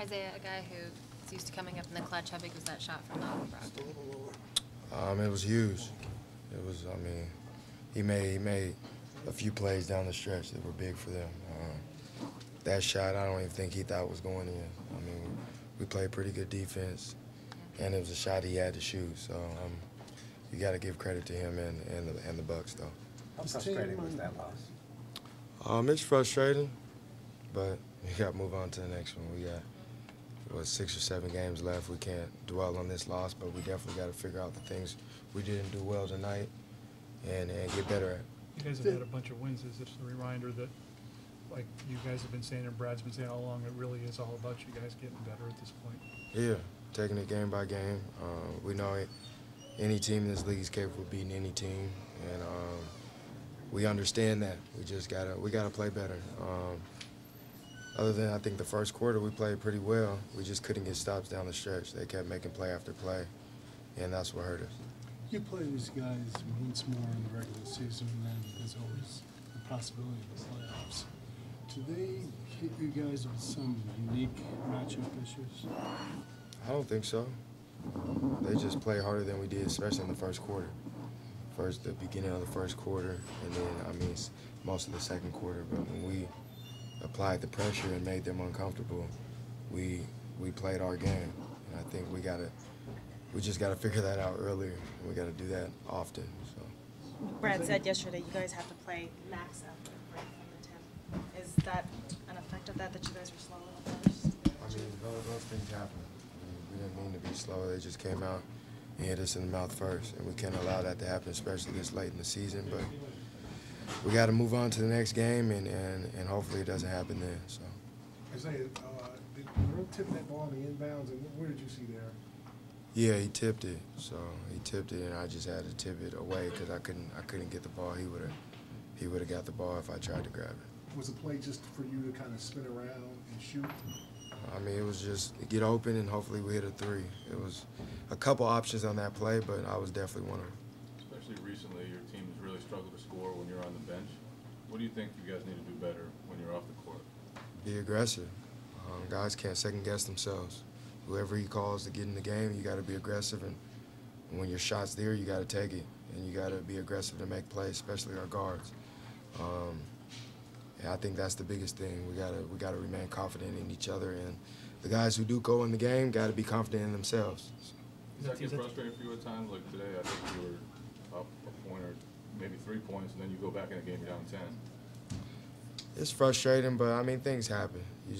Isaiah, a guy who's used to coming up in the clutch, how big was that shot from Brogdon? It was huge. It was, I mean, he made a few plays down the stretch that were big for them. That shot, I don't even think he thought was going in. I mean, we played pretty good defense, and it was a shot he had to shoot. So you got to give credit to him and the Bucks, though. How frustrating was that loss? It's frustrating, but we got to move on to the next one. We got 6 or 7 games left. We can't dwell on this loss, but we definitely got to figure out the things we didn't do well tonight and get better at. You guys have had a bunch of wins. Is this a reminder that, like you guys have been saying and Brad's been saying all along, it really is all about you guys getting better at this point? Yeah, taking it game by game. We know any team in this league is capable of beating any team, and we understand that. We gotta play better. Other than I think the first quarter we played pretty well, we just couldn't get stops down the stretch. They kept making play after play, and that's what hurt us. You play these guys once more in the regular season, and then there's always the possibility of the playoffs. Do they hit you guys with some unique matchup issues? I don't think so. They just play harder than we did, especially in the first quarter. The beginning of the first quarter, and then, I mean, most of the second quarter. But when we applied the pressure and made them uncomfortable, we played our game. And I think we just got to figure that out earlier. And we got to do that often. So. Brad said yesterday you guys have to play max effort right from the tip. Is that an effect of that you guys were slow in the first? I mean, those things happen. We didn't mean to be slow. They just came out and hit us in the mouth first, and we can't allow that to happen, especially this late in the season. But we got to move on to the next game, and hopefully it doesn't happen then. So. Isaiah, did Rim tip that ball in the inbounds, and where did you see there? Yeah, he tipped it. So he tipped it, and I just had to tip it away because I couldn't get the ball. He would have got the ball if I tried to grab it. Was the play just for you to kind of spin around and shoot? I mean, it was just get open and hopefully we hit a 3. It was a couple options on that play, but I was definitely one of them. Especially recently, your team has really struggled to score when you're on the bench. What do you think you guys need to do better when you're off the court? Be aggressive. Guys can't second guess themselves. Whoever he calls to get in the game, you got to be aggressive, and when your shot's there, you got to take it, and you got to be aggressive to make plays, especially our guards. I think that's the biggest thing. We gotta remain confident in each other, and the guys who do go in the game got to be confident in themselves. Does that get frustrating for you at times? Like today, I think you were up a point or maybe 3 points, and then you go back in a game you're down 10. It's frustrating, but I mean things happen. We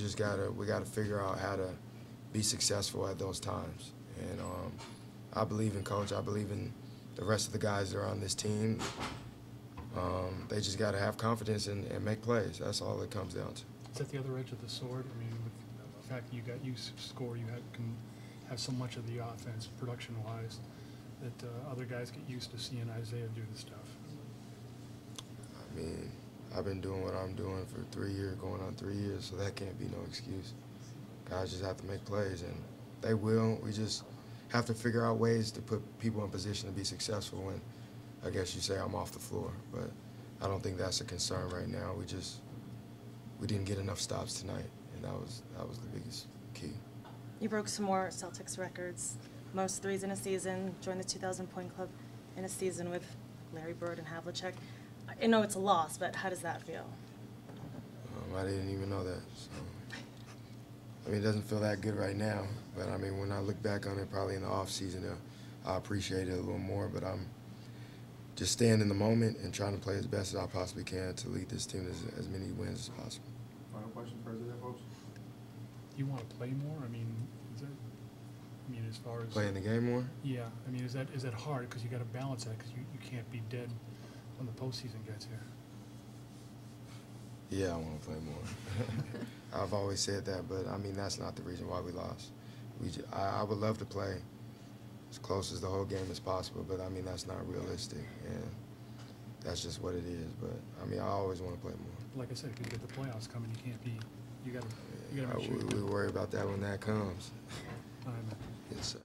gotta figure out how to be successful at those times. And I believe in Coach. I believe in the rest of the guys that are on this team. They just got to have confidence and make plays. That's all it comes down to. Is that the other edge of the sword? I mean, with the fact that you score, you can have so much of the offense, production-wise, that other guys get used to seeing Isaiah do the stuff. I mean, I've been doing what I'm doing for 3 years, going on 3 years, so that can't be no excuse. Guys just have to make plays, and they will. We just have to figure out ways to put people in position to be successful when, I guess you say, I'm off the floor. But I don't think that's a concern right now. We didn't get enough stops tonight, and that was the biggest key. You broke some more Celtics records, most threes in a season, joined the 2,000-point club in a season with Larry Bird and Havlicek. I know it's a loss, but how does that feel? I didn't even know that. So. I mean, it doesn't feel that good right now, but I mean, when I look back on it, probably in the off season, I'll appreciate it a little more. But I'm just staying in the moment and trying to play as best as I possibly can to lead this team to as many wins as possible. Final question for Isaiah, folks? Do you want to play more? I mean, as far as playing the game more? Yeah. I mean, is that hard because you got to balance that because you can't be dead when the postseason gets here. Yeah, I want to play more. I've always said that, but I mean that's not the reason why we lost. I would love to play as close as the whole game as possible, but I mean that's not realistic, and that's just what it is. But I mean I always want to play more. Like I said, if you get the playoffs coming, you can't be. You got to make sure. We worry about that when that comes. I know. Yes, sir.